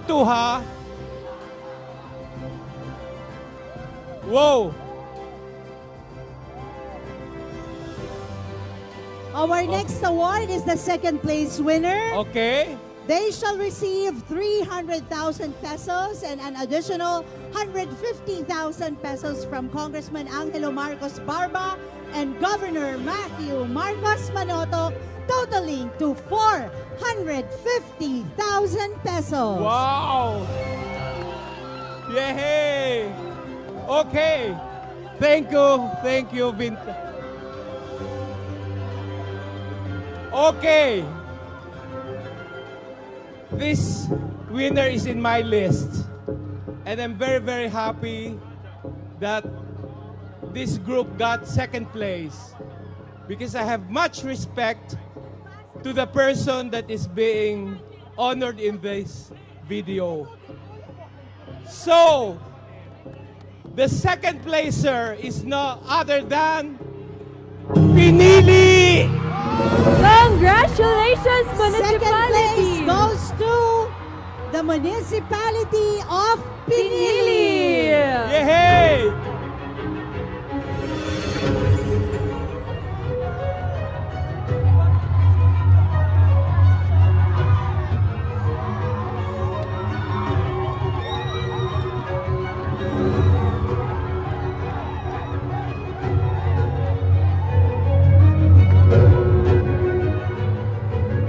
2, ha? Wow! Our next award is the second place winner. Okay. They shall receive 300,000 pesos and an additional 150,000 pesos from Congressman Angelo Marcos Barba and Governor Matthew Marcos Manotoc, totaling to 450,000 pesos. Wow! Yay! Okay. Thank you, Vintar. Okay. This winner is in my list. And I'm very, very happy that this group got second place. Because I have much respect to the person that is being honored in this video. So, the second placer is no other than Pinili! Congratulations, Second place municipality! goes to the municipality of Pinili. Yay!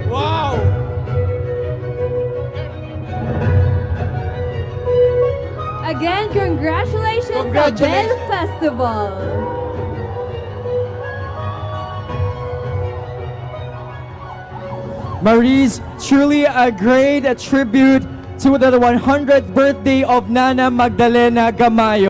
Wow! Again, congratulations, Congratulations. Abel Festival! Maurice, truly a great tribute to the 100th birthday of Nana Magdalena Gamayo.